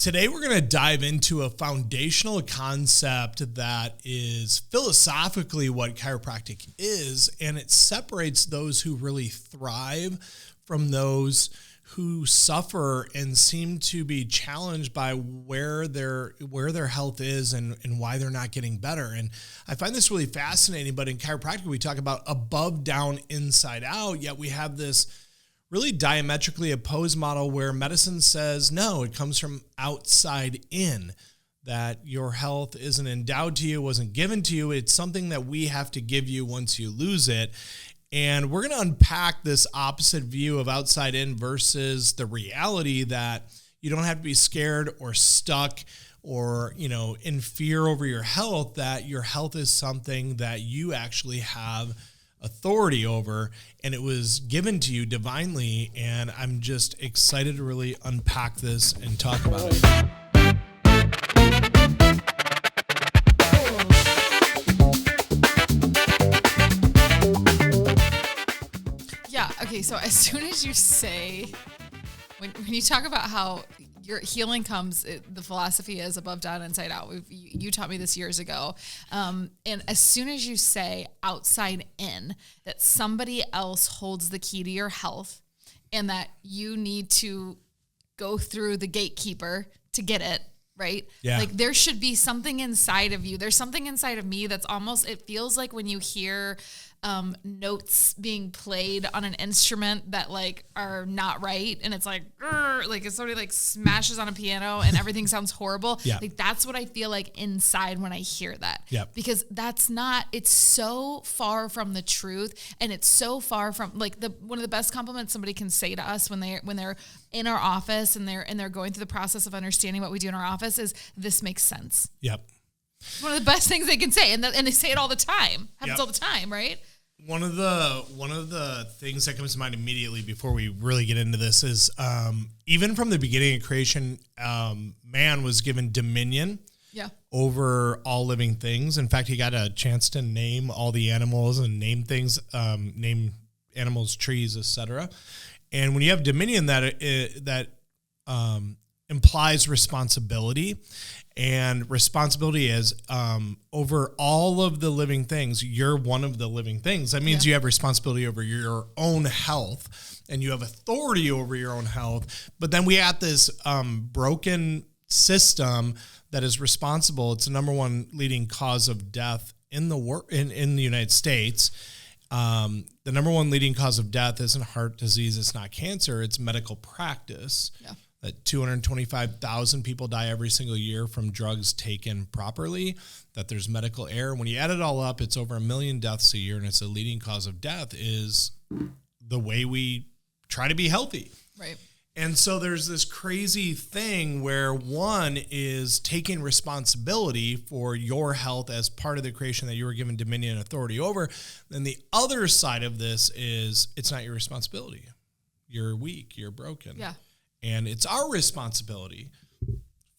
Today, we're going to dive into a foundational concept that is philosophically what chiropractic is, and it separates those who really thrive from those who suffer and seem to be challenged by where their health is and why they're not getting better. And I find this really fascinating, but in chiropractic, we talk about above, down, inside out, yet we have this really diametrically opposed model where medicine says, no, it comes from outside in, that your health isn't endowed to you, wasn't given to you. It's something that we have to give you once you lose it. And we're going to unpack this opposite view of outside in versus the reality that you don't have to be scared or stuck or, in fear over your health, that your health is something that you actually have authority over, and it was given to you divinely. And I'm just excited to really unpack this and talk about it. Yeah. Okay. So as soon as you say, when you talk about how your healing comes, the philosophy is above, down, inside out. You taught me this years ago. And as soon as you say outside in, that somebody else holds the key to your health and that you need to go through the gatekeeper to get it, right? Yeah. Like there should be something inside of you. There's something inside of me that's almost, it feels like when you hear notes being played on an instrument that like are not right. And it's like if somebody like smashes on a piano and everything sounds horrible. Yeah. Like that's what I feel like inside when I hear that. Yeah. Because it's so far from the truth. And it's so far from like one of the best compliments somebody can say to us when they're in our office and they're going through the process of understanding what we do in our office is this makes sense. Yep. It's one of the best things they can say. And they say it all the time. Happens Yep. all the time, right? One of the things that comes to mind immediately before we really get into this is even from the beginning of creation, man was given dominion over all living things. In fact, he got a chance to name all the animals and name things, name animals, trees, etc. And when you have dominion, that implies responsibility. And responsibility is over all of the living things. You're one of the living things. That means you have responsibility over your own health and you have authority over your own health. But then we have this broken system that is responsible. It's the number one leading cause of death in the United States. The number one leading cause of death isn't heart disease. It's not cancer. It's medical practice. Yeah. That 225,000 people die every single year from drugs taken properly, that there's medical error. When you add it all up, it's over 1 million deaths a year, and it's a leading cause of death is the way we try to be healthy. Right. And so there's this crazy thing where one is taking responsibility for your health as part of the creation that you were given dominion and authority over. Then the other side of this is it's not your responsibility. You're weak. You're broken. Yeah. And it's our responsibility,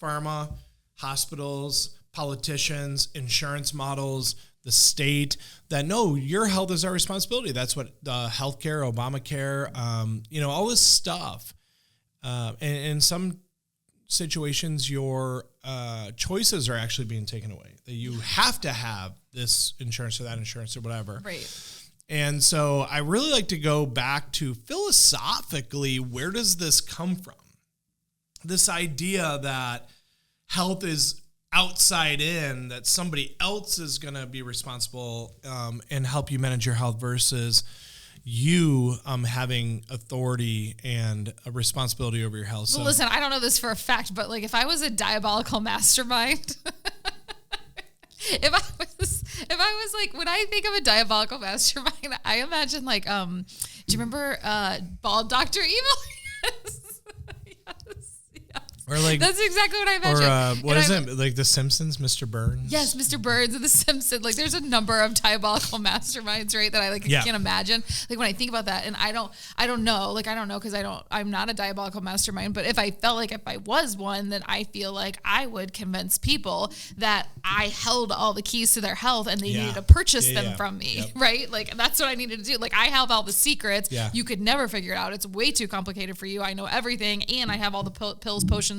pharma, hospitals, politicians, insurance models, the state, that no, your health is our responsibility. That's what healthcare, Obamacare, all this stuff. And in some situations, your choices are actually being taken away. That you have to have this insurance or that insurance or whatever. Right. And so I really like to go back to philosophically, where does this come from? This idea that health is outside in, that somebody else is going to be responsible and help you manage your health versus you having authority and a responsibility over your health. Well, listen, I don't know this for a fact, but like if I was a diabolical mastermind... If I was like, when I think of a diabolical mastermind, I imagine like, do you remember Bald Dr. Evil? Yes. Or like, that's exactly what I imagine. Or what is it? Like The Simpsons, Mr. Burns? Yes, Mr. Burns and The Simpsons. Like there's a number of diabolical masterminds, right? That I can't imagine. Like when I think about that, and I don't know. Like I don't know because I'm not a diabolical mastermind. But if I felt like if I was one, then I feel like I would convince people that I held all the keys to their health and they needed to purchase them from me, right? Like that's what I needed to do. Like I have all the secrets. Yeah. You could never figure it out. It's way too complicated for you. I know everything, and I have all the pills, potions,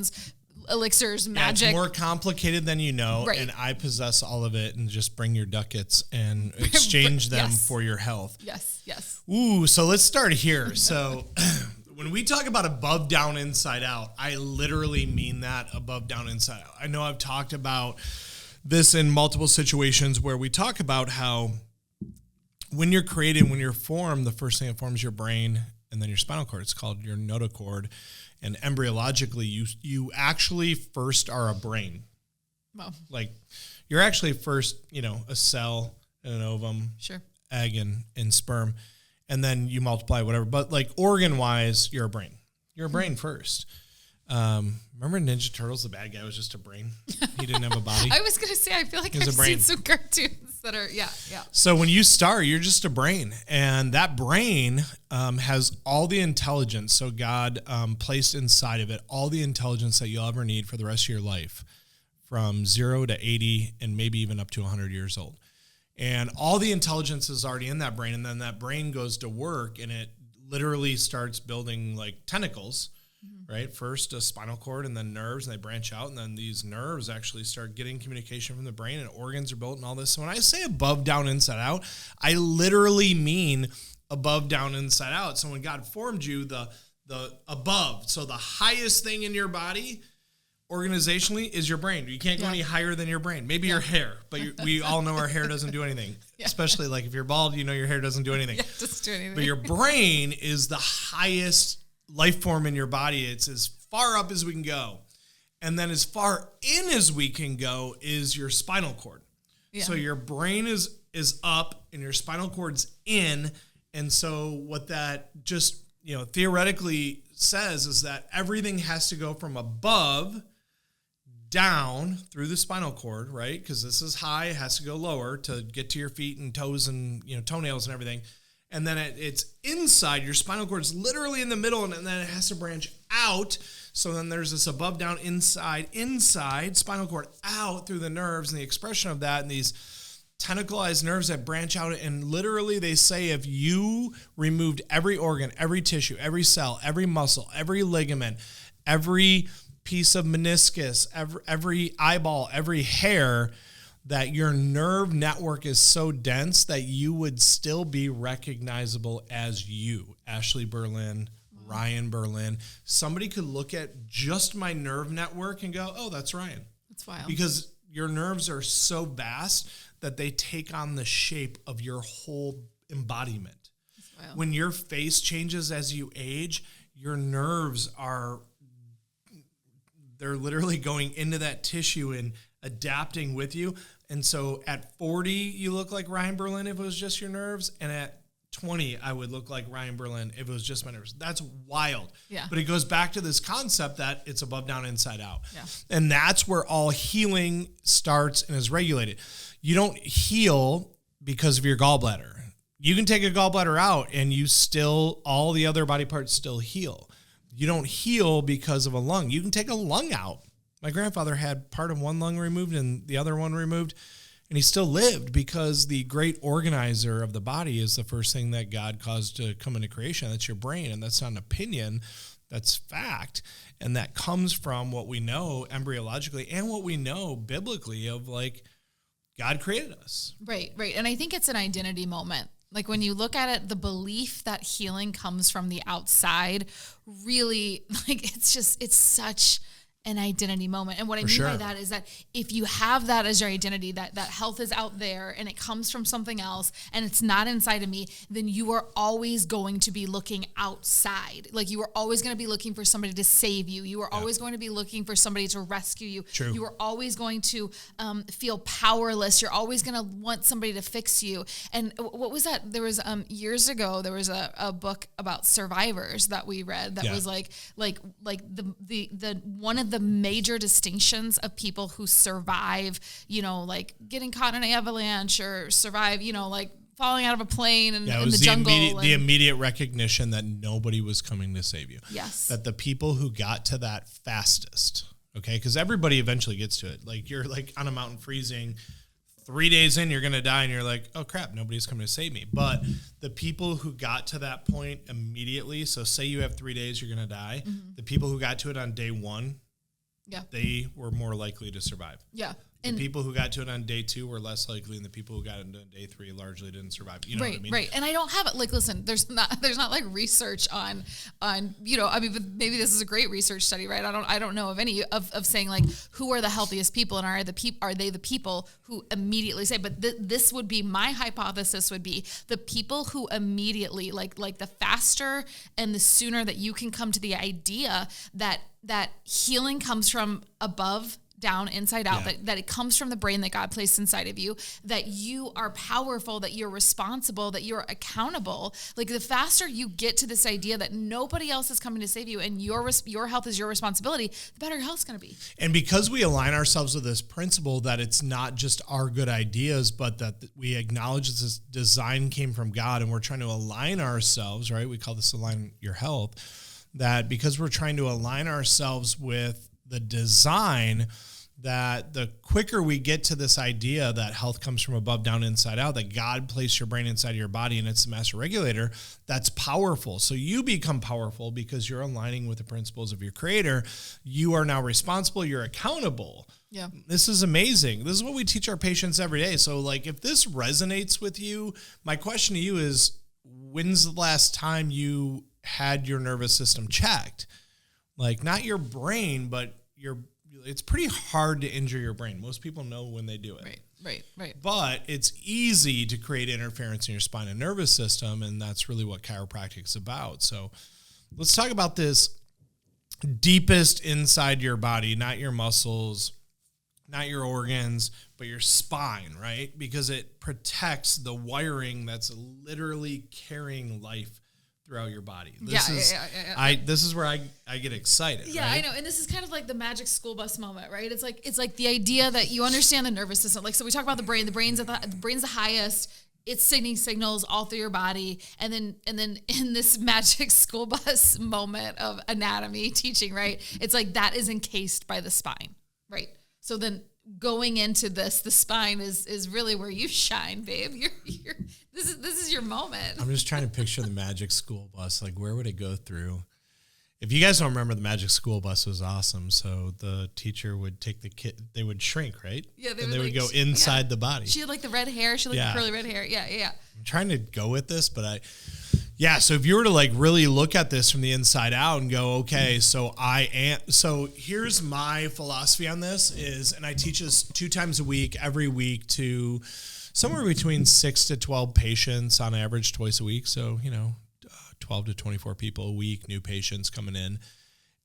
elixirs, magic. It's more complicated than you know, and I possess all of it, and just bring your ducats and exchange them for your health. Yes, yes. Ooh, so let's start here. So when we talk about above, down, inside out, I literally mean that above, down, inside out. I know I've talked about this in multiple situations where we talk about how when you're created, when you're formed, the first thing that forms your brain and then your spinal cord. It's called your notochord. And embryologically, you actually first are a brain. Wow. Like you're actually first, a cell and an ovum, egg and sperm, and then you multiply, whatever. But like organ-wise, you're a brain. You're a brain first. Remember Ninja Turtles? The bad guy was just a brain. He didn't have a body. I was going to say, I feel like I've seen some cartoons that are, yeah. So when you start, you're just a brain. And that brain has all the intelligence. So God placed inside of it all the intelligence that you'll ever need for the rest of your life, from 0 to 80 and maybe even up to 100 years old. And all the intelligence is already in that brain. And then that brain goes to work and it literally starts building like tentacles, right? First a spinal cord and then nerves, and they branch out. And then these nerves actually start getting communication from the brain, and organs are built and all this. So when I say above, down, inside out, I literally mean above, down, inside out. So when God formed you, the above, so the highest thing in your body organizationally is your brain. You can't go any higher than your brain. Maybe your hair, but we all know our hair doesn't do anything. Especially like if you're bald, your hair doesn't do anything. Doesn't do anything. But your brain is the highest life form in your body. It's as far up as we can go. And then as far in as we can go is your spinal cord. Yeah. So your brain is up and your spinal cord's in. And so what that just, theoretically says is that everything has to go from above down through the spinal cord, right? Because this is high, it has to go lower to get to your feet and toes and toenails and everything. And then it's inside. Your spinal cord is literally in the middle, and then it has to branch out. So then there's this above, down, inside, spinal cord out through the nerves, and the expression of that, and these tentacleized nerves that branch out. And literally they say if you removed every organ, every tissue, every cell, every muscle, every ligament, every piece of meniscus, every eyeball, every hair, that your nerve network is so dense that you would still be recognizable as you, Ashley Berlin, Ryan Berlin. Somebody could look at just my nerve network and go, oh, that's Ryan. That's wild. Because your nerves are so vast that they take on the shape of your whole embodiment. When your face changes as you age, your nerves they're literally going into that tissue and adapting with you. And so at 40, you look like Ryan Berlin if it was just your nerves. And at 20, I would look like Ryan Berlin if it was just my nerves. That's wild. Yeah. But it goes back to this concept that it's above, down, inside out. Yeah. And that's where all healing starts and is regulated. You don't heal because of your gallbladder. You can take a gallbladder out and all the other body parts still heal. You don't heal because of a lung. You can take a lung out. My grandfather had part of one lung removed and the other one removed, and he still lived because the great organizer of the body is the first thing that God caused to come into creation. That's your brain, and that's not an opinion. That's fact. And that comes from what we know embryologically and what we know biblically of like God created us. Right. And I think it's an identity moment. Like when you look at it, the belief that healing comes from the outside, really, like it's such an identity moment. And what I mean by that is that if you have that as your identity, that health is out there and it comes from something else and it's not inside of me, then you are always going to be looking outside. Like you are always going to be looking for somebody to save you. You are always going to be looking for somebody to rescue you. True. You are always going to feel powerless. You're always going to want somebody to fix you. And what was that? There was years ago, there was a book about survivors that we read that was like the one of the major distinctions of people who survive, like getting caught in an avalanche or survive, like falling out of a plane and in the jungle. The immediate recognition that nobody was coming to save you. Yes. That the people who got to that fastest, okay, because everybody eventually gets to it. Like you're like on a mountain freezing, 3 days in, you're going to die, and you're like, oh, crap, nobody's coming to save me. But the people who got to that point immediately, so say you have 3 days, you're going to die. Mm-hmm. The people who got to it on day one, they were more likely to survive. Yeah. The people who got to it on day 2 were less likely, and the people who got it on day 3 largely didn't survive. You know what I mean? Right. And I don't have it. Like, listen, there's not like research on, you know, I mean, but maybe this is a great research study, right? I don't know of any of saying like who are the healthiest people, and are they the people who immediately say, but this would be my hypothesis would be the people who immediately like the faster and the sooner that you can come to the idea that healing comes from above down, inside out, that it comes from the brain that God placed inside of you, that you are powerful, that you're responsible, that you're accountable. Like the faster you get to this idea that nobody else is coming to save you and your health is your responsibility, the better your health's going to be. And because we align ourselves with this principle that it's not just our good ideas, but that we acknowledge that this design came from God, and we're trying to align ourselves, right? We call this align your health, that because we're trying to align ourselves with the design, that the quicker we get to this idea that health comes from above, down, inside out, that God placed your brain inside of your body and it's the master regulator, that's powerful. So you become powerful because you're aligning with the principles of your creator. You are now responsible. You're accountable. Yeah. This is amazing. This is what we teach our patients every day. So like, if this resonates with you, my question to you is, when's the last time you had your nervous system checked? Like not your brain, but it's pretty hard to injure your brain. Most people know when they do it. Right. But it's easy to create interference in your spine and nervous system, and that's really what chiropractic is about. So let's talk about this deepest inside your body, not your muscles, not your organs, but your spine, right? Because it protects the wiring that's literally carrying life throughout your body. This is where I get excited. Yeah, right? I know. And this is kind of like the magic school bus moment, right? It's like the idea that you understand the nervous system. Like, so we talk about the brain. The brain's the highest. It's sending signals all through your body. And then in this magic school bus moment of anatomy teaching, right? It's like that is encased by the spine, right? So then going into this, the spine is really where you shine, babe. This is your moment. I'm just trying to picture the magic school bus. Like, where would it go through? If you guys don't remember, the magic school bus was awesome. So the teacher would take the kid, they would shrink, right? Yeah, they would go inside the body. She had like the red hair. She had like the curly red hair. Yeah. I'm trying to go with this, but so if you were to like really look at this from the inside out and go, okay, so here's my philosophy on this is, and I teach this 2 times a week, every week to somewhere between 6 to 12 patients on average twice a week. So, 12 to 24 people a week, new patients coming in.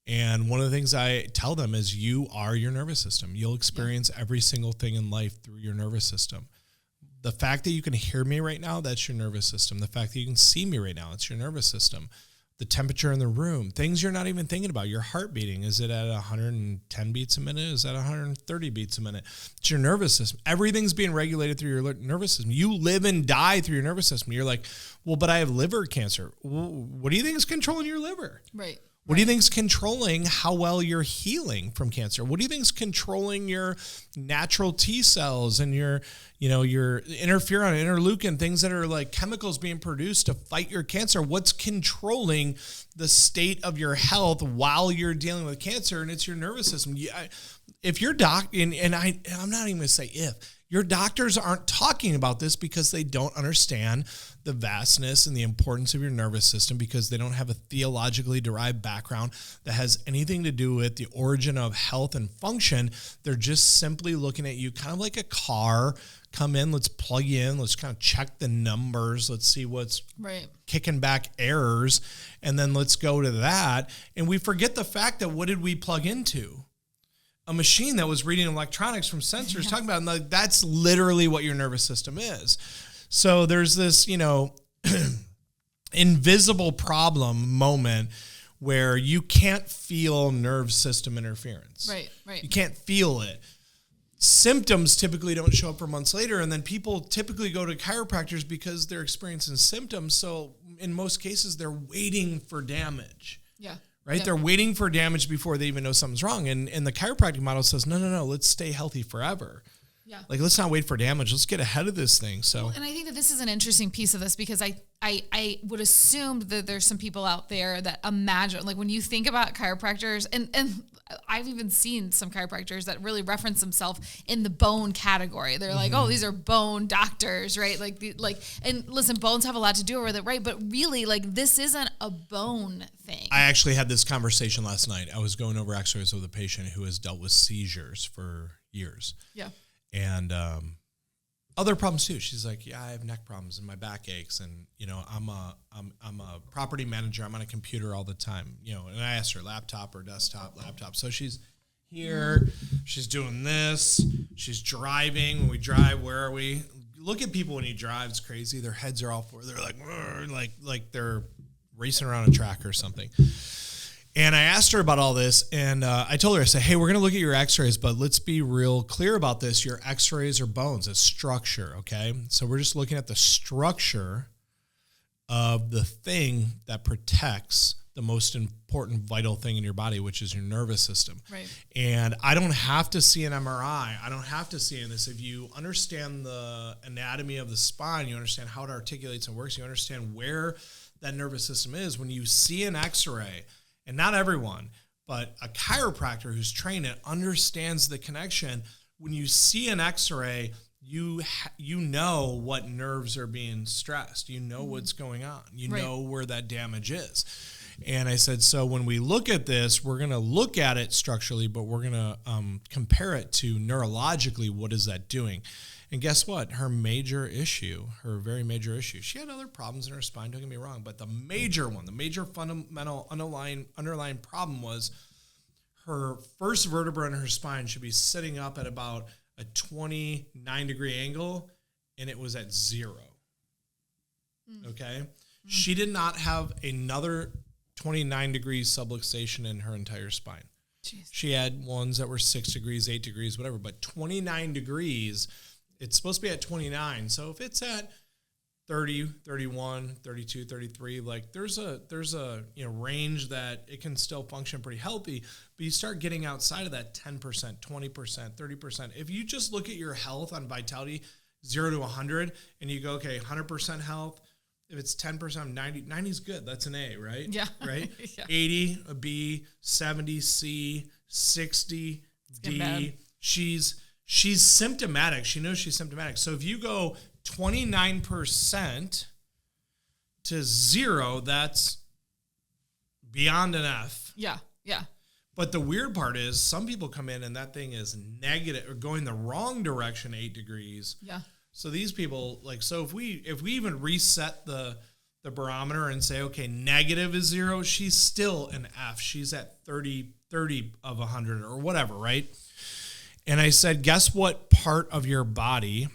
And one of the things I tell them is you are your nervous system. You'll experience every single thing in life through your nervous system. The fact that you can hear me right now, that's your nervous system. The fact that you can see me right now, it's your nervous system. The temperature in the room, things you're not even thinking about. Your heart beating, is it at 110 beats a minute? Is that 130 beats a minute? It's your nervous system. Everything's being regulated through your nervous system. You live and die through your nervous system. You're like, well, but I have liver cancer. What do you think is controlling your liver? Right. What do you think is controlling how well you're healing from cancer? What do you think is controlling your natural T cells and your interferon, interleukin, things that are like chemicals being produced to fight your cancer? What's controlling the state of your health while you're dealing with cancer? And it's your nervous system. If your I'm not even going to say if. Your doctors aren't talking about this because they don't understand the vastness and the importance of your nervous system, because they don't have a theologically derived background that has anything to do with the origin of health and function. They're just simply looking at you kind of like a car. Come in, let's plug you in, let's kind of check the numbers, let's see what's kicking back errors, and then let's go to that. And we forget the fact that what did we plug into? A machine that was reading electronics from sensors, talking about, like, that's literally what your nervous system is. So there's this, invisible problem moment where you can't feel nerve system interference. Right. You can't feel it. Symptoms typically don't show up for months later, and then people typically go to chiropractors because they're experiencing symptoms. So in most cases, they're waiting for damage. Yeah. Right? Yep. They're waiting for damage before they even know something's wrong. And the chiropractic model says, no, let's stay healthy forever. Yeah. Like, let's not wait for damage. Let's get ahead of this thing. So, and I think that this is an interesting piece of this because I would assume that there's some people out there that imagine, like when you think about chiropractors, and I've even seen some chiropractors that really reference themselves in the bone category. They're like, oh, these are bone doctors, right? And listen, bones have a lot to do with it, right? But really, like, this isn't a bone thing. I actually had this conversation last night. I was going over x-rays with a patient who has dealt with seizures for years. Yeah. And other problems too. She's like, yeah, I have neck problems and my back aches, and I'm a property manager. I'm on a computer all the time. And I asked her laptop or desktop, laptop. So she's here, she's doing this, she's driving. When we drive, where are we? Look at people when you drive, it's crazy. Their heads are all forward. They're like they're racing around a track or something. And I asked her about all this, and I told her, I said, hey, we're going to look at your x-rays, but let's be real clear about this. Your x-rays are bones, it's structure, okay? So we're just looking at the structure of the thing that protects the most important vital thing in your body, which is your nervous system. Right. And I don't have to see an MRI. I don't have to see this. If you understand the anatomy of the spine, you understand how it articulates and works, you understand where that nervous system is. When you see an x-ray, and not everyone, but a chiropractor who's trained it understands the connection. When you see an x-ray, you know what nerves are being stressed. You know what's going on. You know where that damage is. And I said, so when we look at this, we're going to look at it structurally, but we're going to compare it to neurologically. What is that doing? And guess what? Her very major issue, she had other problems in her spine, don't get me wrong, but the major one, the major fundamental underlying problem was her first vertebra in her spine should be sitting up at about a 29-degree angle, and it was at 0. Okay? She did not have another 29 degrees subluxation in her entire spine. Jeez. She had ones that were 6 degrees, 8 degrees, whatever, but 29 degrees, it's supposed to be at 29. So if it's at 30, 31, 32, 33, like there's a range that it can still function pretty healthy, but you start getting outside of that 10%, 20%, 30%. If you just look at your health on vitality, 0 to 100, and you go, okay, 100% health, if it's 10%, 90 is good. That's an A, right? Yeah. Right? Yeah. 80, a B, 70, C, 60, D. She's symptomatic. She knows she's symptomatic. So if you go 29% to 0, that's beyond an F. Yeah, yeah. But the weird part is some people come in and that thing is negative or going the wrong direction 8 degrees. Yeah. So these people, so if we even reset the barometer and say, okay, negative is 0, she's still an F. She's at 30 of 100 or whatever, right? And I said, guess what part of your body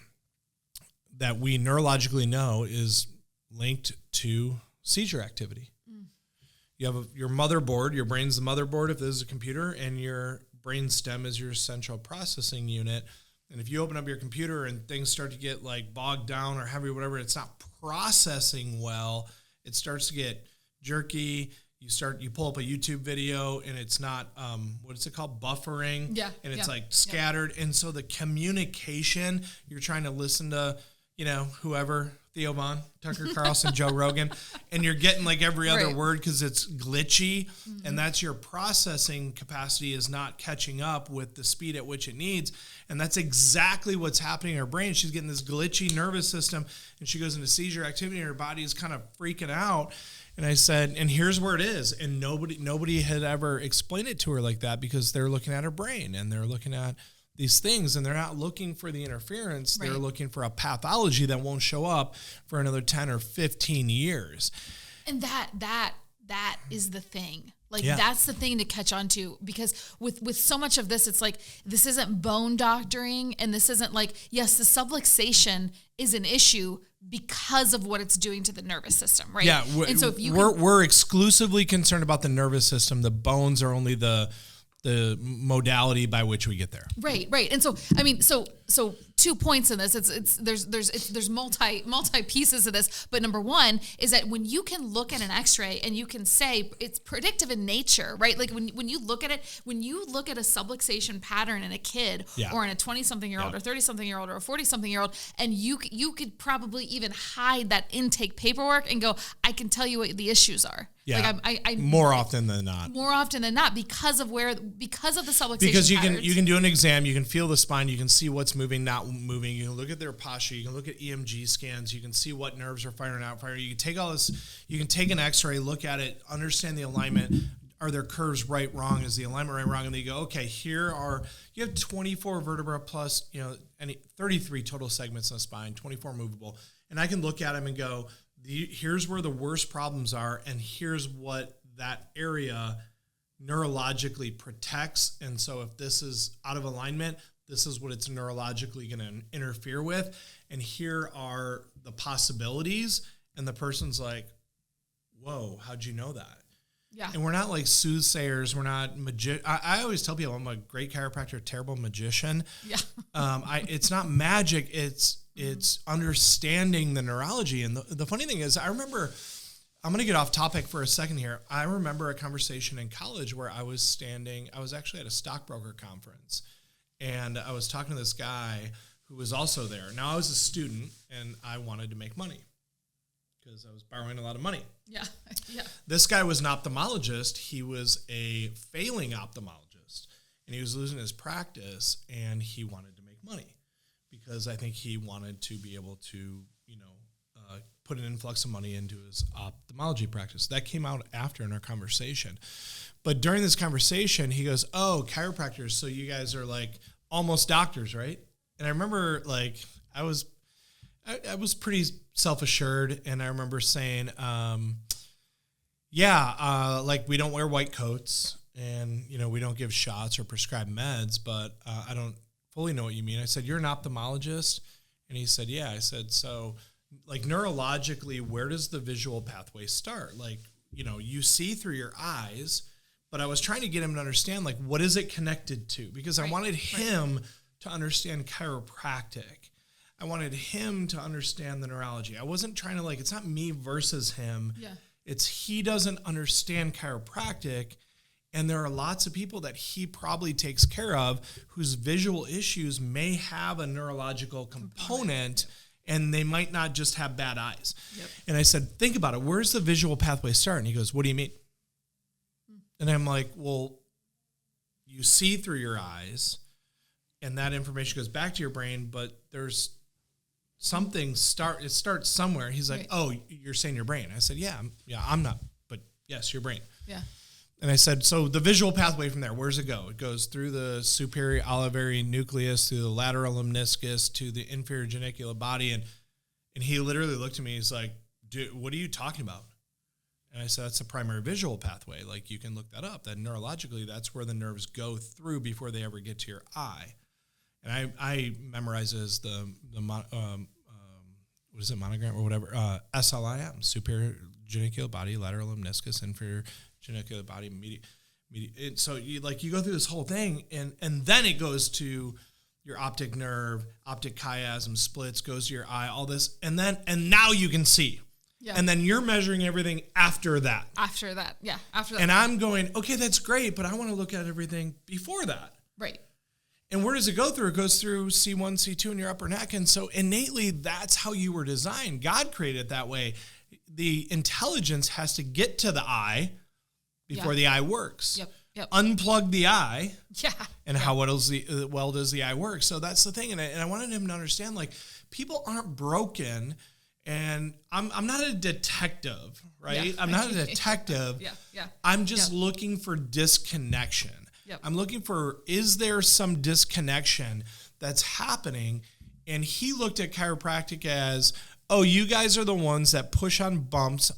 that we neurologically know is linked to seizure activity? You have your motherboard, your brain's the motherboard if this is a computer, and your brain stem is your central processing unit. And if you open up your computer and things start to get like bogged down or heavy or whatever, it's not processing well, it starts to get jerky. You pull up a YouTube video and it's not, what is it called? Buffering. Yeah. And it's like scattered. Yeah. And so the communication, you're trying to listen to, whoever, Theo Vaughn, Tucker Carlson, Joe Rogan, and you're getting like every other word because it's glitchy. Mm-hmm. And that's your processing capacity is not catching up with the speed at which it needs. And that's exactly what's happening in her brain. She's getting this glitchy nervous system and she goes into seizure activity and her body is kind of freaking out. And I said, and here's where it is. And nobody had ever explained it to her like that because they're looking at her brain and they're looking at these things and they're not looking for the interference. Right. They're looking for a pathology that won't show up for another 10 or 15 years. And that is the thing. That's the thing to catch on to, because with so much of this, it's like, this isn't bone doctoring and this isn't like, yes, the subluxation is an issue because of what it's doing to the nervous system, right? Yeah, and so if we're exclusively concerned about the nervous system. The bones are only the modality by which we get there. Right. And so, I mean, so 2 points in this. There's multi pieces of this. But number one is that when you can look at an X-ray and you can say it's predictive in nature, right? Like when you look at it, when you look at a subluxation pattern in a kid or in a 20-something-year-old or 30-something-year-old or a 40-something-year-old, and you could probably even hide that intake paperwork and go, I can tell you what the issues are. Yeah. Like I more often than not. More often than not, because of the subluxation. Because you patterns. can do an exam, you can feel the spine, you can see what's moving, not moving. You can look at their posture, you can look at EMG scans, you can see what nerves are firing out. You can take all this, you can take an X-ray, look at it, understand the alignment. Are their curves right, wrong? Is the alignment right, wrong? And they go, okay, you have 24 vertebra plus, 33 total segments in the spine, 24 movable. And I can look at them and go, here's where the worst problems are, and here's what that area neurologically protects. And so if this is out of alignment, this is what it's neurologically going to interfere with. And here are the possibilities. And the person's like, whoa, how'd you know that? Yeah. And we're not like soothsayers. We're not I always tell people I'm a great chiropractor, a terrible magician. Yeah. It's not magic. It's understanding the neurology. And the funny thing is, I remember, I'm going to get off topic for a second here. I remember a conversation in college where I was actually at a stockbroker conference, and I was talking to this guy who was also there. Now, I was a student, and I wanted to make money because I was borrowing a lot of money. Yeah. Yeah. This guy was an ophthalmologist. He was a failing ophthalmologist, and he was losing his practice, and he wanted to make money because I think he wanted to be able to, put an influx of money into his ophthalmology practice. That came out after in our conversation. But during this conversation, he goes, oh, chiropractors, so you guys are like almost doctors, right? And I remember I was pretty self-assured, and I remember saying, we don't wear white coats, and, we don't give shots or prescribe meds, but I don't fully know what you mean. I said, you're an ophthalmologist? And he said, yeah. I said, so neurologically, where does the visual pathway start? You see through your eyes, but I was trying to get him to understand, what is it connected to? Because I wanted him to understand chiropractic. I wanted him to understand the neurology. I wasn't trying to it's not me versus him. Yeah. It's he doesn't understand chiropractic. And there are lots of people that he probably takes care of whose visual issues may have a neurological component, and they might not just have bad eyes. Yep. And I said, think about it. Where's the visual pathway start? And he goes, what do you mean? And I'm like, well, you see through your eyes, and that information goes back to your brain, but there's something it starts somewhere. He's like, oh, you're saying your brain. I said, yeah, I'm not, but yes, your brain. Yeah. And I said, so the visual pathway from there, where does it go? It goes through the superior olivary nucleus, through the lateral lemniscus, to the inferior geniculate body. And he literally looked at me. He's like, dude, what are you talking about? And I said, that's the primary visual pathway. You can look that up. That neurologically, that's where the nerves go through before they ever get to your eye. And I memorize it as what is it, monogram or whatever? SLIM, superior geniculate body, lateral lemniscus, inferior geniculate body, medial. So you go through this whole thing, and then it goes to your optic nerve, optic chiasm, splits, goes to your eye, all this, and now you can see. Yeah. And then you're measuring everything after that. After that. And I'm going, okay, that's great, but I want to look at everything before that. Right. And where does it go through? It goes through C1, C2 in your upper neck. And so innately, that's how you were designed. God created it that way. The intelligence has to get to the eye before the eye works. Yep. Unplug the eye. Yeah. And how well does the eye work? So that's the thing. And I wanted him to understand, people aren't broken. And I'm not a detective, right? Yeah. I'm not a detective. Yeah. I'm just looking for disconnection. Yep. I'm looking for, is there some disconnection that's happening? And he looked at chiropractic as, oh, you guys are the ones that push on bumps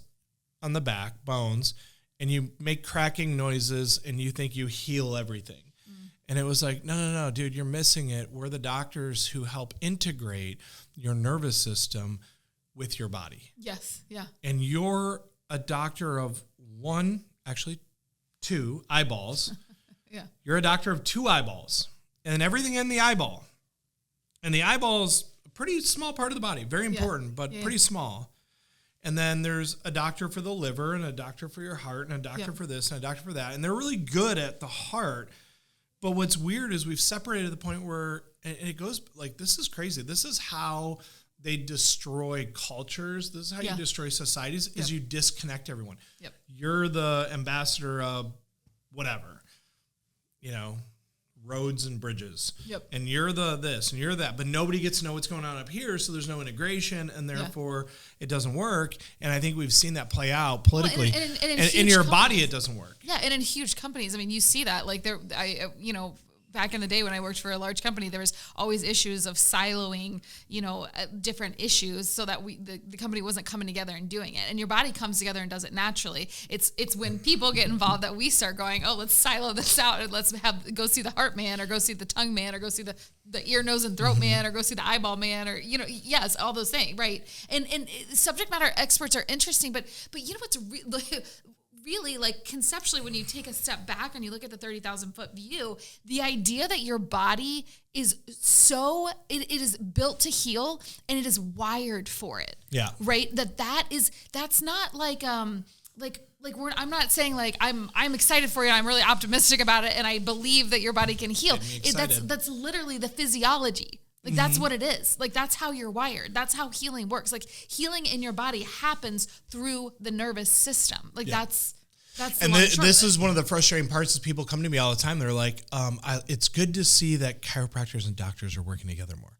on the back, bones, and you make cracking noises and you think you heal everything. And it was like, no, dude, you're missing it. We're the doctors who help integrate your nervous system with your body. Yes, yeah. And you're a doctor of two eyeballs. Yeah. You're a doctor of two eyeballs. And everything in the eyeball And the eyeball's a pretty small part of the body, very important, but pretty small. And then there's a doctor for the liver and a doctor for your heart and a doctor for this and a doctor for that. And they're really good at the heart. But what's weird is we've separated to the point where, and it goes like, this is crazy. This is how they destroy cultures. This is how you destroy societies, is you disconnect everyone. You're the ambassador of whatever, roads and bridges. And you're the this and you're that, but nobody gets to know what's going on up here, so there's no integration, and therefore it doesn't work. And I think we've seen that play out politically. Well, and in your body, it doesn't work. Yeah, and in huge companies, I mean, you see that. Like back in the day when I worked for a large company, there was always issues of siloing, different issues so that the company wasn't coming together and doing it. And your body comes together and does it naturally. It's when people get involved that we start going, oh, let's silo this out and let's go see the heart man, or go see the tongue man, or go see the ear, nose, and throat man, or go see the eyeball man, or, yes, all those things, right? And subject matter experts are interesting, but what's really, like, conceptually, when you take a step back and you look at the 30,000 foot view, the idea that your body is it is built to heal and it is wired for it. Yeah. Right. That's not like, I'm not saying like I'm excited for you. I'm really optimistic about it, and I believe that your body can heal. That's literally the physiology. Like, that's what it is. Like, that's how you're wired. That's how healing works. Like, healing in your body happens through the nervous system. Like, that's and this is one of the frustrating parts is people come to me all the time. They're like, it's good to see that chiropractors and doctors are working together more.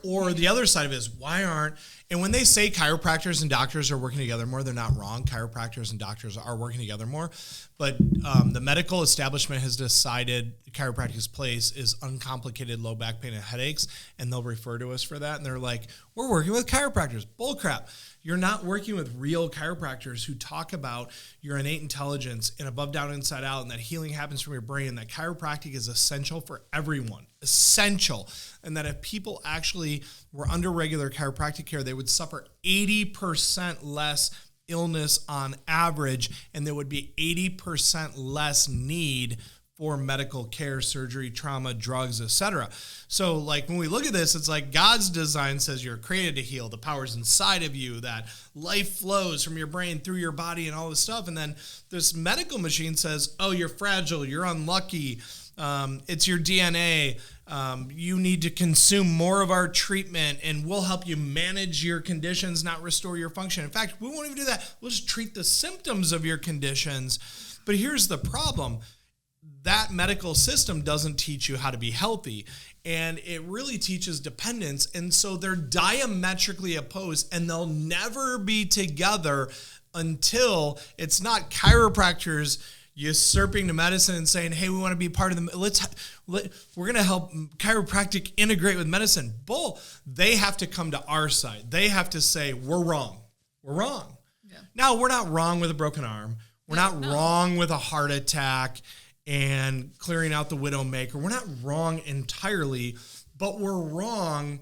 Or the other side of it is, why aren't, and when they say chiropractors and doctors are working together more, they're not wrong. Chiropractors and doctors are working together more. But the medical establishment has decided chiropractic's place is uncomplicated low back pain and headaches, and they'll refer to us for that. And they're like, we're working with chiropractors. Bull crap. You're not working with real chiropractors who talk about your innate intelligence and above, down, inside out, and that healing happens from your brain, that chiropractic is essential for everyone. Essential. And that if people actually were under regular chiropractic care, they would suffer 80% less illness on average, and there would be 80% less need for medical care, surgery, trauma, drugs, etc. So, like, when we look at this, it's like God's design says you're created to heal. The power's inside of you, that life flows from your brain through your body and all this stuff. And then this medical machine says, oh, you're fragile, you're unlucky, it's your DNA, you need to consume more of our treatment, and we'll help you manage your conditions, not restore your function. In fact, we won't even do that. We'll just treat the symptoms of your conditions. But here's the problem. That medical system doesn't teach you how to be healthy, and it really teaches dependence. And so they're diametrically opposed, and they'll never be together until it's not chiropractors usurping the medicine and saying, hey, we want to be part of we're going to help chiropractic integrate with medicine. Bull. They have to come to our side. They have to say, we're wrong. We're wrong. Yeah. Now, we're not wrong with a broken arm. We're not wrong with a heart attack and clearing out the widowmaker. We're not wrong entirely, but we're wrong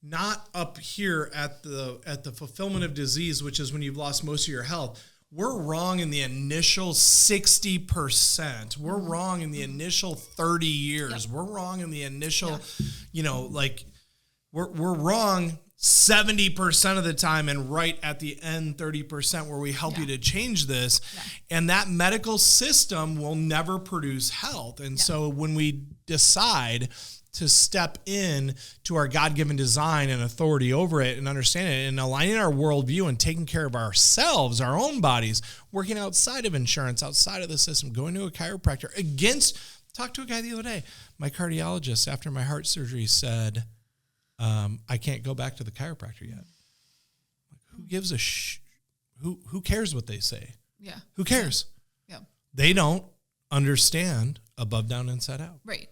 not up here at the fulfillment of disease, which is when you've lost most of your health. We're wrong in the initial 60%. We're wrong in the initial 30 years. Yep. We're wrong in the initial, we're wrong 70% of the time, and right at the end 30% where we help you to change this. Yeah. And that medical system will never produce health. And so when we decide to step in to our God-given design and authority over it and understand it and aligning our worldview and taking care of ourselves, our own bodies, working outside of insurance, outside of the system, going to a chiropractor talked to a guy the other day. My cardiologist, after my heart surgery, said, I can't go back to the chiropractor yet. Who gives a who cares what they say? Yeah. Who cares? Yeah. They don't understand above, down, inside out. Right.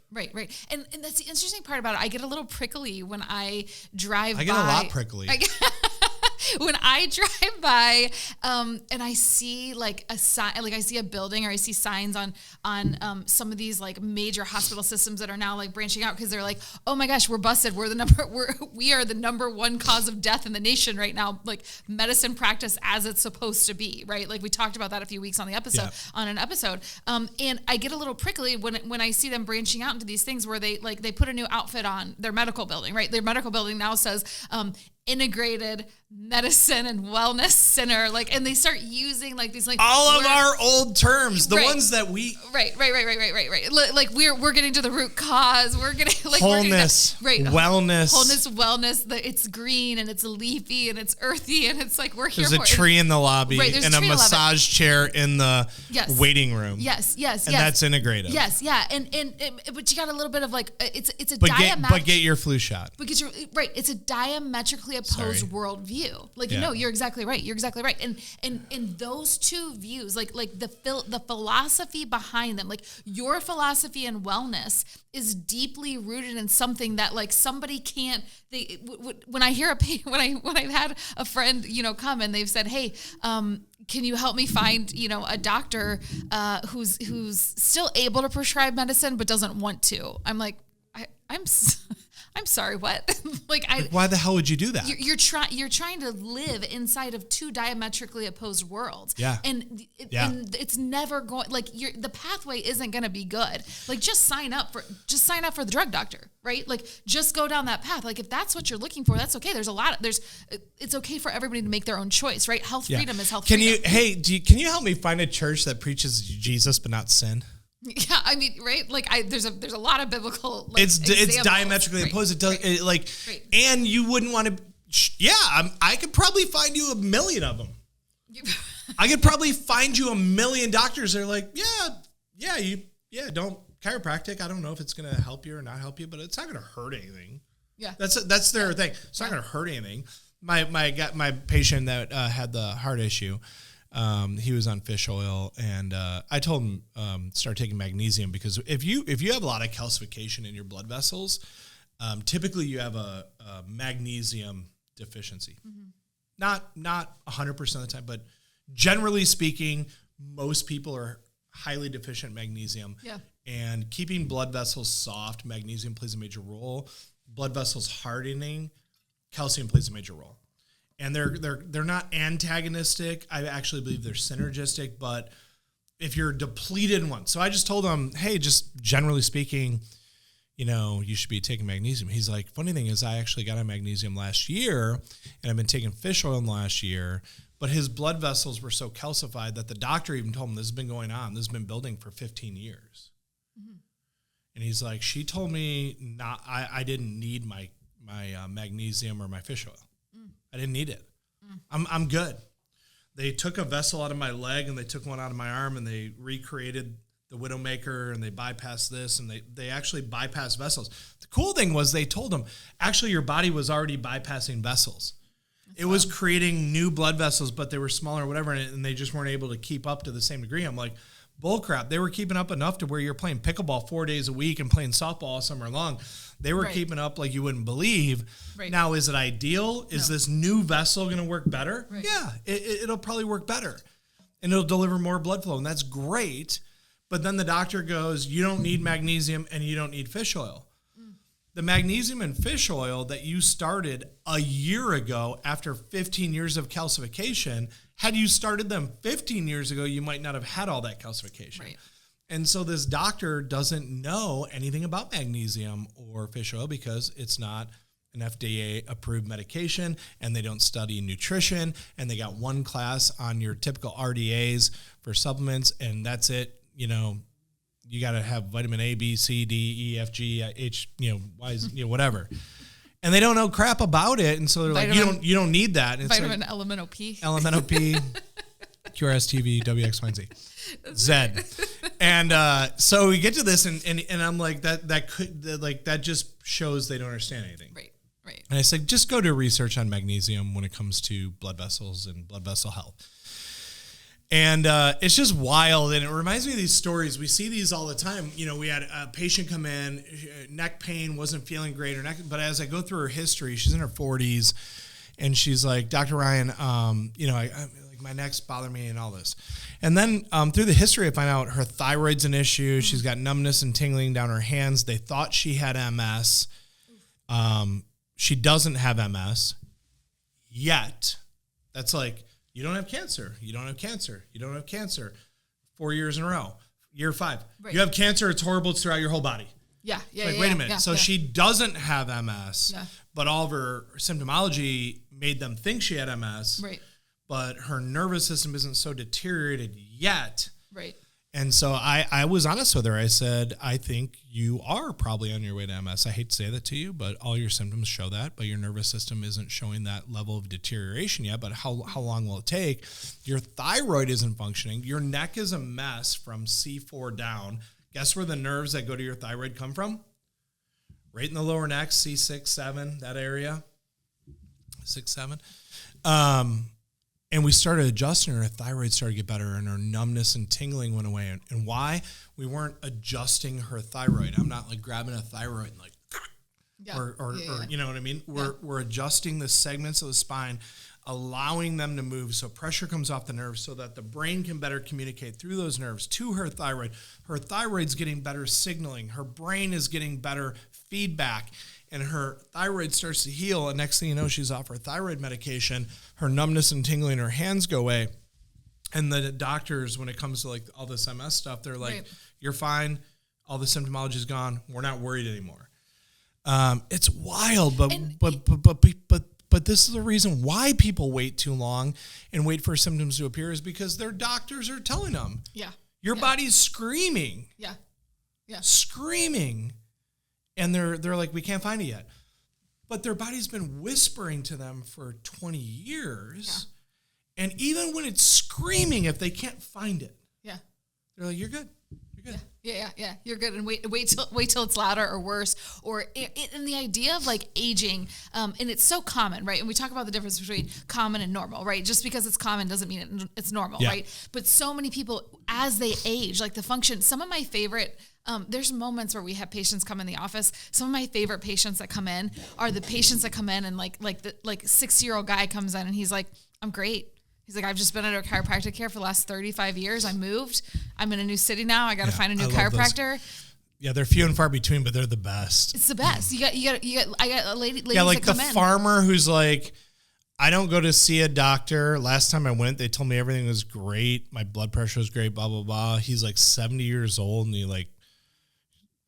And that's the interesting part about it. I get a little prickly when I drive by. I get a lot prickly. when I drive by, and I see like a sign, like I see a building or I see signs on some of these like major hospital systems that are now like branching out because they're like, oh my gosh, we're busted. We are the number one cause of death in the nation right now. Like medicine practice as it's supposed to be, right? Like we talked about that a few weeks on an episode. And I get a little prickly when I see them branching out into these things where they put a new outfit on their medical building, right? Their medical building now says, integrated medicine and wellness center, like, and they start using like these like all of our old terms, the ones that we right. Like we're getting to the root cause. We're getting like wholeness, wellness. It's green and it's leafy and it's earthy and it's like we're here. There's a tree in the lobby and a massage chair in the waiting room. Yes, and that's integrative. Yes, yeah, and but you got a little bit of like it's a but get your flu shot because you're right. It's a diametrically opposed worldview. Like no, you're exactly right. And those two views, like the philosophy behind them, like your philosophy in wellness is deeply rooted in something that like somebody can't. When I hear when I've had a friend come and they've said, hey, can you help me find a doctor who's still able to prescribe medicine but doesn't want to? I'm like, I'm sorry, what? Why the hell would you do that? You're trying to live inside of two diametrically opposed worlds. Yeah. And it's never going, like the pathway isn't going to be good. Like just sign up for the drug doctor, right? Like just go down that path. Like if that's what you're looking for, that's okay. It's okay for everybody to make their own choice, right? Health freedom is health freedom. Can you help me find a church that preaches Jesus but not sin? Yeah, I mean, right? Like, there's a lot of biblical. Like, it's diametrically opposed. It does and you wouldn't want to. Yeah, I could probably find you 1 million of them. I could probably find you 1 million doctors that are like, don't chiropractic. I don't know if it's going to help you or not help you, but it's not going to hurt anything. Yeah, that's their thing. It's not going to hurt anything. My patient that had the heart issue. He was on fish oil, and I told him start taking magnesium because if you have a lot of calcification in your blood vessels, typically you have a magnesium deficiency. Mm-hmm. Not 100% of the time, but generally speaking, most people are highly deficient in magnesium. Yeah. And keeping blood vessels soft, magnesium plays a major role. Blood vessels hardening, calcium plays a major role. And they're not antagonistic. I actually believe they're synergistic. But if you're depleted in one, so I just told him, hey, just generally speaking, you should be taking magnesium. He's like, funny thing is, I actually got on magnesium last year, and I've been taking fish oil in the last year. But his blood vessels were so calcified that the doctor even told him this has been going on. This has been building for 15 years. Mm-hmm. And he's like, she told me I didn't need my magnesium or my fish oil. I didn't need it. I'm good. They took a vessel out of my leg and they took one out of my arm and they recreated the Widowmaker and they bypassed this and they actually bypassed vessels. The cool thing was they told them, actually your body was already bypassing vessels. It was creating new blood vessels, but they were smaller or whatever, and they just weren't able to keep up to the same degree. I'm like, bullcrap. They were keeping up enough to where you're playing pickleball 4 days a week and playing softball all summer long. They were keeping up like you wouldn't believe. Right. Now, is it ideal? Is this new vessel going to work better? Right. Yeah, it'll probably work better. And it'll deliver more blood flow, and that's great. But then the doctor goes, you don't need magnesium and you don't need fish oil. The magnesium and fish oil that you started a year ago after 15 years of calcification, had you started them 15 years ago, you might not have had all that calcification. Right. And so this doctor doesn't know anything about magnesium or fish oil because it's not an FDA-approved medication, and they don't study nutrition, and they got one class on your typical RDAs for supplements, and that's it. You got to have vitamin A, B, C, D, E, F, G, H, Y, whatever. And they don't know crap about it, and so they're like, you don't need that. And vitamin Elemental P. Elemental P, QRS TV, WX, Y, and Z. Z. And so we get to this, and I'm like, that just shows they don't understand anything. Right. And I said, just go do research on magnesium when it comes to blood vessels and blood vessel health. And it's just wild, and it reminds me of these stories. We see these all the time. We had a patient come in, neck pain, wasn't feeling great, but as I go through her history, she's in her 40s, And she's like, Dr. Ryan, I like my neck's bothering me and all this. And then through the history, I find out her thyroid's an issue. She's got numbness and tingling down her hands. They thought she had MS. She doesn't have MS yet. That's like, you don't have cancer. You don't have cancer. You don't have cancer. 4 years in a row. Year 5. Right. You have cancer. It's horrible. It's throughout your whole body. Yeah. Yeah. Like, wait a minute. So she doesn't have MS, but all of her symptomology made them think she had MS. Right. But her nervous system isn't so deteriorated yet. Right. And so I was honest with her. I said, I think you are probably on your way to MS. I hate to say that to you, but all your symptoms show that, but your nervous system isn't showing that level of deterioration yet. But how long will it take? Your thyroid isn't functioning. Your neck is a mess from C4 down. Guess where the nerves that go to your thyroid come from? Right in the lower neck, C6, 7, that area. 6, 7. And we started adjusting her thyroid started to get better and her numbness and tingling went away. And why? We weren't adjusting her thyroid. I'm not like grabbing a thyroid and like, or you know what I mean? We're adjusting the segments of the spine, allowing them to move so pressure comes off the nerves so that the brain can better communicate through those nerves to her thyroid. Her thyroid's getting better signaling. Her brain is getting better feedback. And her thyroid starts to heal, and next thing you know, she's off her thyroid medication. Her numbness and tingling in her hands go away. And the doctors, when it comes to like all this MS stuff, they're like, You're fine. All the symptomology is gone. We're not worried anymore. It's wild, but this is the reason why people wait too long and wait for symptoms to appear is because their doctors are telling them, your body's screaming, screaming. And they're like, we can't find it yet. But their body's been whispering to them for 20 years. Yeah. And even when it's screaming, if they can't find it, they're like, you're good. You're good. Yeah. You're good. And wait till it's louder or worse. Or and the idea of like aging, and it's so common, right? And we talk about the difference between common and normal, right? Just because it's common doesn't mean it's normal, right? But so many people, as they age, like the function, some of my favorite there's moments where we have patients come in the office. Some of my favorite patients that come in are the patients that come in and like 6-year-old guy comes in and he's like, I'm great. He's like, I've just been under chiropractic care for the last 35 years. I moved. I'm in a new city now. I got to find a new chiropractor. Yeah, they're few and far between, but they're the best. It's the best. I got ladies like that come the farmer who's like, I don't go to see a doctor. Last time I went, they told me everything was great. My blood pressure was great, blah, blah, blah. He's like 70 years old and he like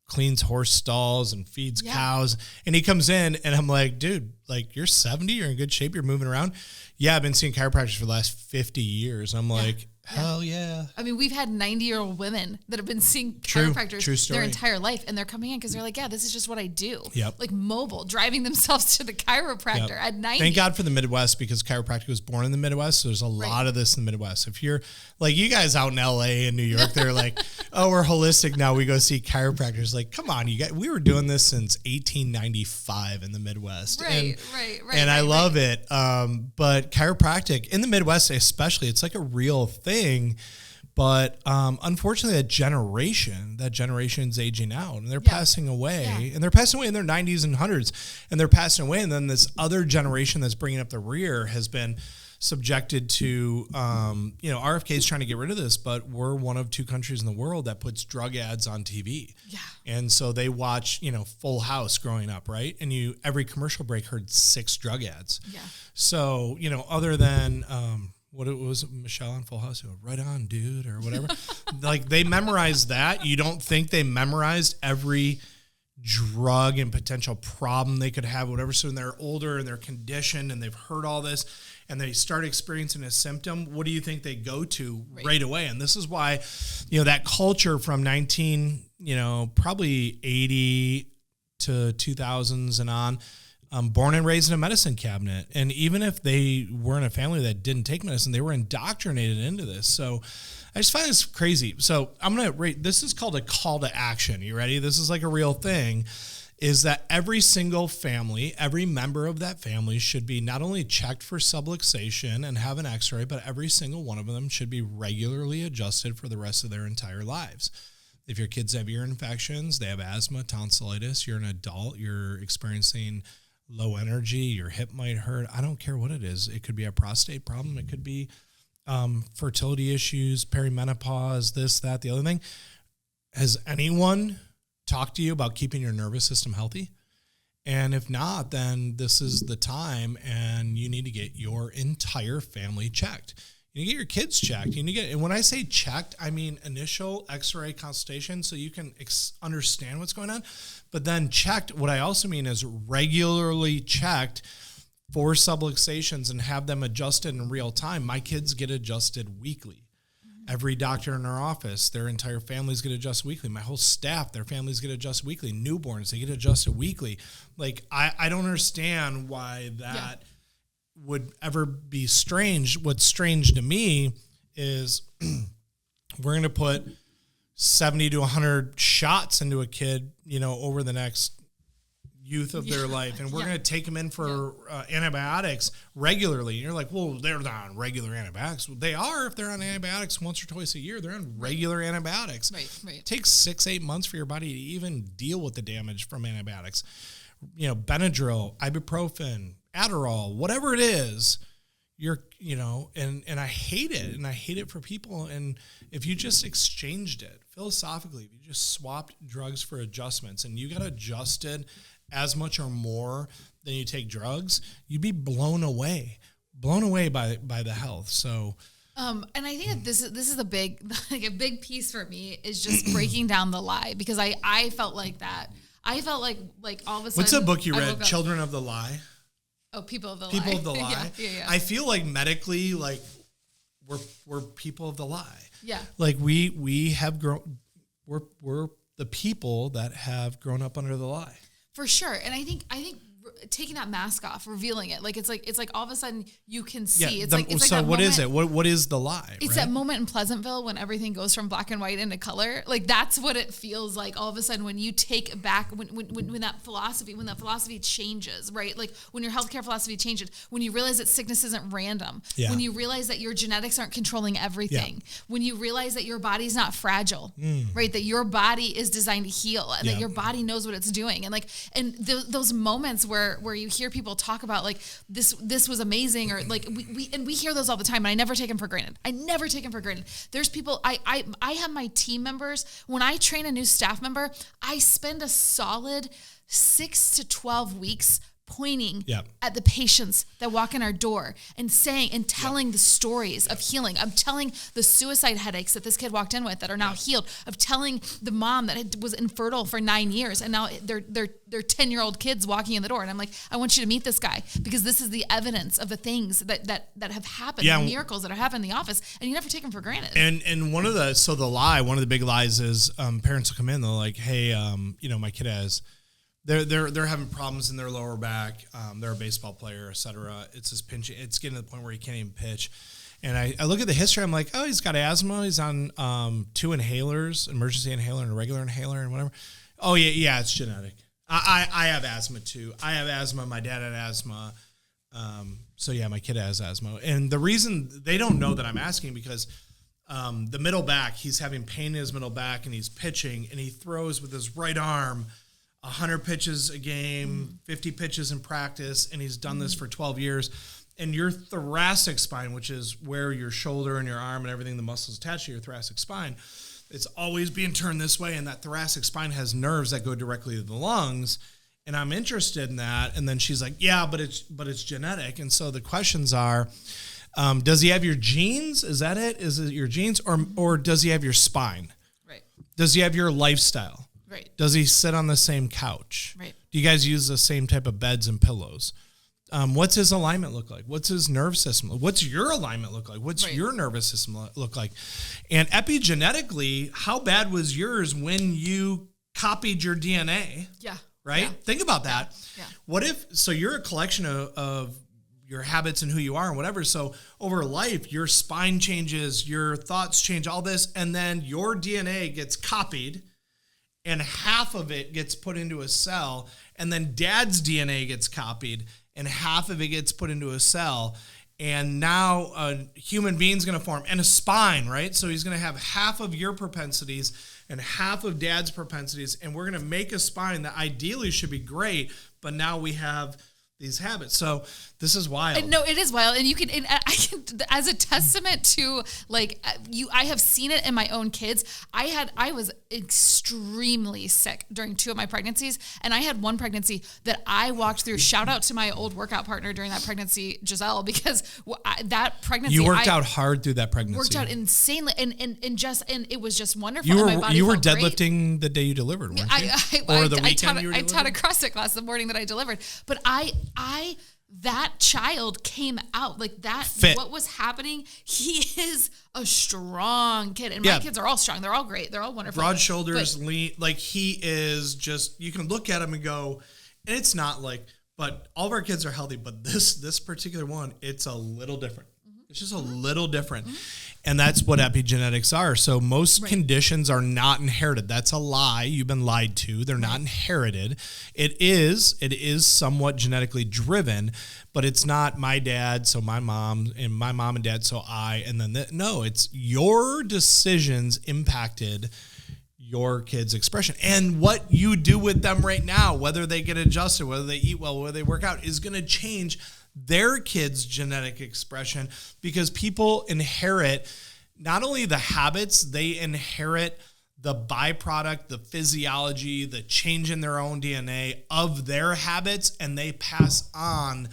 cleans horse stalls and feeds cows. And he comes in and I'm like, dude, like you're 70, you're in good shape, you're moving around. Yeah, I've been seeing chiropractors for the last 50 years. I'm like, hell yeah. I mean, we've had 90-year-old women that have been seeing chiropractors their entire life, and they're coming in because they're like, this is just what I do. Yep. Like mobile, driving themselves to the chiropractor at 90. Thank God for the Midwest because chiropractic was born in the Midwest. So there's a lot of this in the Midwest. If you're like you guys out in LA and New York, they're like, oh, we're holistic now. We go see chiropractors. Like, come on, you guys. We were doing this since 1895 in the Midwest. Right. And I love it. But chiropractic in the Midwest, especially, it's like a real thing. But unfortunately, that generation's aging out and they're passing away and they're passing away in their 90s and 100s and they're passing away. And then this other generation that's bringing up the rear has been subjected to, RFK is trying to get rid of this, but we're one of 2 countries in the world that puts drug ads on TV. Yeah. And so they watch, Full House growing up, right? And every commercial break heard 6 drug ads. Yeah. So, other than, what it was, Michelle on Full House, right on, dude, or whatever. Like they memorized that. You don't think they memorized every drug and potential problem they could have, whatever. So when they're older and they're conditioned and they've heard all this and they start experiencing a symptom, what do you think they go to right away? And this is why, that culture from probably 80 to 2000s and on, born and raised in a medicine cabinet. And even if they were in a family that didn't take medicine, they were indoctrinated into this. So I just find this crazy. So I'm going to rate, this is called a call to action. You ready? This is like a real thing, is that every single family, every member of that family should be not only checked for subluxation and have an x-ray, but every single one of them should be regularly adjusted for the rest of their entire lives. If your kids have ear infections, they have asthma, tonsillitis, you're an adult, you're experiencing low energy, your hip might hurt. I don't care what it is. It could be a prostate problem. It could be fertility issues, perimenopause, this, that, the other thing. Has anyone talked to you about keeping your nervous system healthy? And if not, then this is the time, and you need to get your entire family checked. You need to get your kids checked. You need to get, and when I say checked, I mean initial X-ray consultation so you can understand what's going on. But then checked, what I also mean is regularly checked for subluxations and have them adjusted in real time. My kids get adjusted weekly. Every doctor in our office, their entire families get adjusted weekly. My whole staff, their families get adjusted weekly. Newborns, they get adjusted weekly. Like, I don't understand why that would ever be strange. What's strange to me is we're going to put 70 to 100 shots into a kid, over the next youth of their life, and we're going to take them in for antibiotics regularly. And you're like, well, they're not on regular antibiotics. Well, they are. If they're on antibiotics once or twice a year, they're on regular antibiotics. Right. It takes 6-8 months for your body to even deal with the damage from antibiotics. Benadryl, ibuprofen, Adderall, whatever it is, and I hate it. And I hate it for people. And if you just exchanged it philosophically, if you just swapped drugs for adjustments and you got adjusted as much or more than you take drugs, you'd be blown away by the health. So, and I think that this is a big piece for me is just breaking down the lie, because I felt like that. I felt like all of a sudden. What's a book you read? Children of the Lie. Oh, People of the Lie. People of the Lie. Yeah. I feel like medically, like we're people of the lie. Yeah. Like we have grown. We're the people that have grown up under the lie. For sure. And I think taking that mask off, revealing it, it's like all of a sudden you can see. So what moment, is it? What is the lie? It's that moment in Pleasantville when everything goes from black and white into color. Like, that's what it feels like all of a sudden when you take back when that philosophy changes, right? Like when your healthcare philosophy changes, when you realize that sickness isn't random, when you realize that your genetics aren't controlling everything, when you realize that your body's not fragile, right? That your body is designed to heal, and that your body knows what it's doing, and those moments where you hear people talk about like this was amazing, or like we hear those all the time, and I never take them for granted. There's people, I have my team members, when I train a new staff member, I spend a solid 6 to 12 weeks pointing at the patients that walk in our door and saying and telling the stories of healing. I'm telling the suicide headaches that this kid walked in with that are now healed. Of telling the mom that was infertile for 9 years and now they're 10-year-old kids walking in the door. And I'm like, I want you to meet this guy, because this is the evidence of the things that have happened, the miracles that have happened in the office, and you never take them for granted. And one of the big lies is parents will come in, they're like, hey, my kid has. They're having problems in their lower back. They're a baseball player, et cetera. It's his pinching. It's getting to the point where he can't even pitch. And I look at the history. I'm like, oh, he's got asthma. He's on 2 inhalers, emergency inhaler and a regular inhaler and whatever. Oh, yeah, it's genetic. I have asthma too. I have asthma. My dad had asthma. So yeah, my kid has asthma. And the reason they don't know that I'm asking, because the middle back, he's having pain in his middle back, and he's pitching, and he throws with his right arm 100 pitches a game, 50 pitches in practice, and he's done this for 12 years. And your thoracic spine, which is where your shoulder and your arm and everything, the muscles attached to your thoracic spine, it's always being turned this way, and that thoracic spine has nerves that go directly to the lungs. And I'm interested in that. And then she's like, yeah, but it's genetic. And so the questions are, does he have your genes? Is that it? Is it your genes? Or does he have your spine? Right. Does he have your lifestyle? Right. Does he sit on the same couch? Right. Do you guys use the same type of beds and pillows? What's his alignment look like? What's his nerve system? What's your alignment look like? What's your nervous system look like? And epigenetically, how bad was yours when you copied your DNA? Yeah. Right? Yeah. Think about that. Yeah. What if, so you're a collection of your habits and who you are and whatever. So over life, your spine changes, your thoughts change, all this, and then your DNA gets copied, and half of it gets put into a cell, and then dad's DNA gets copied, and half of it gets put into a cell, and now a human being's going to form, and a spine, right? So he's going to have half of your propensities and half of dad's propensities, and we're going to make a spine that ideally should be great, but now we have these habits. So this is wild. No, it is wild. And you can, and I can, as a testament to like I have seen it in my own kids. I was extremely sick during 2 of my pregnancies. And I had one pregnancy that I walked through. Shout out to my old workout partner during that pregnancy, Giselle, because that pregnancy. You worked out hard through that pregnancy. Worked out insanely. And it was just wonderful. You were, and my body you were felt deadlifting great. The day you delivered, weren't you? I taught a CrossFit class the morning that I delivered. But that child came out like that. Fit. What was happening? He is a strong kid, and my kids are all strong. They're all great. They're all wonderful. Broad shoulders, lean. Like he is just. You can look at him and go, and it's not like. But all of our kids are healthy. But this particular one, it's a little different. It's just a little different. And that's what epigenetics are. So most conditions are not inherited. That's a lie. You've been lied to. They're not inherited. It is somewhat genetically driven, but it's not my dad, so my mom, and my mom and dad, so I, and then no, it's your decisions impacted your kids' expression. And what you do with them right now, whether they get adjusted, whether they eat well, whether they work out, is going to change their kids' genetic expression, because people inherit not only the habits, they inherit the byproduct, the physiology, the change in their own DNA of their habits, and they pass on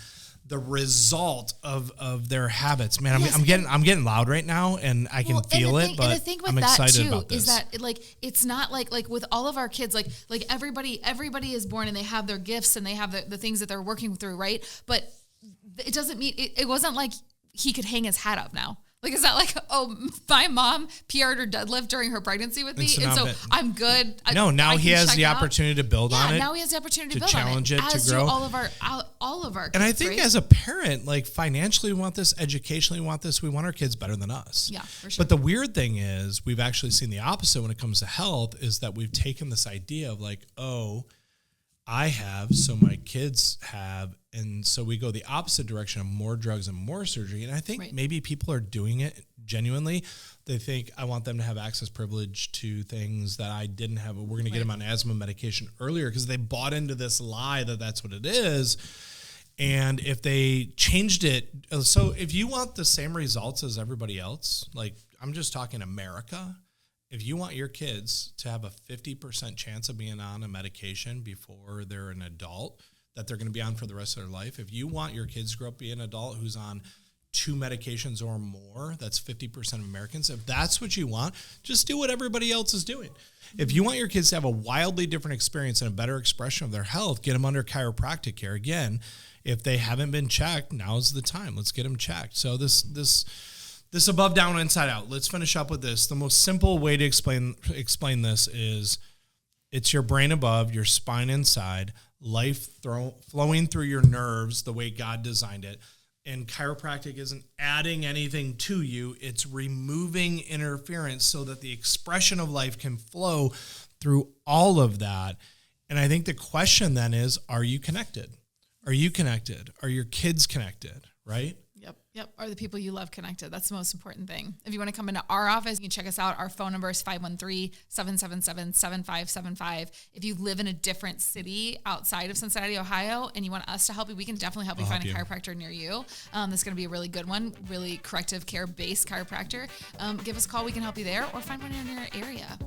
the result of their habits. Man, I'm getting loud right now, and I can feel it, but I'm excited about this. Is that like it's not like with all of our kids, like everybody is born and they have their gifts and they have the things that they're working through, right? But it doesn't mean it wasn't like he could hang his hat up now. Like, is that like, oh, my mom PR'd her deadlift during her pregnancy with me, and so I'm good. Now he has the opportunity to build on it. Now he has the opportunity to build challenge on it, as to grow. do all of our kids, and I think as a parent, like financially we want this, educationally we want this, we want our kids better than us. Yeah, for sure. But the weird thing is we've actually seen the opposite when it comes to health, is that we've taken this idea of like, oh, I have, so my kids have, and so we go the opposite direction of more drugs and more surgery. And I think maybe people are doing it genuinely. They think, I want them to have access privilege to things that I didn't have. We're going to get them on asthma medication earlier, because they bought into this lie that that's what it is. And if they changed it, so if you want the same results as everybody else, like I'm just talking America, if you want your kids to have a 50% chance of being on a medication before they're an adult that they're going to be on for the rest of their life, if you want your kids to grow up being an adult who's on 2 medications or more, that's 50% of Americans. If that's what you want, just do what everybody else is doing. If you want your kids to have a wildly different experience and a better expression of their health, get them under chiropractic care. Again, if they haven't been checked, now's the time. Let's get them checked. So this above, down, inside out. Let's finish up with this. The most simple way to explain this is it's your brain above, your spine inside, life flowing through your nerves the way God designed it. And chiropractic isn't adding anything to you. It's removing interference so that the expression of life can flow through all of that. And I think the question then is, are you connected? Are you connected? Are your kids connected? Right? Yep. Are the people you love connected? That's the most important thing. If you want to come into our office, you can check us out. Our phone number is 513-777-7575. If you live in a different city outside of Cincinnati, Ohio, and you want us to help you, we can definitely help you find a chiropractor near you. This is going to be a really good one, really corrective care-based chiropractor. Give us a call. We can help you there, or find one in your area.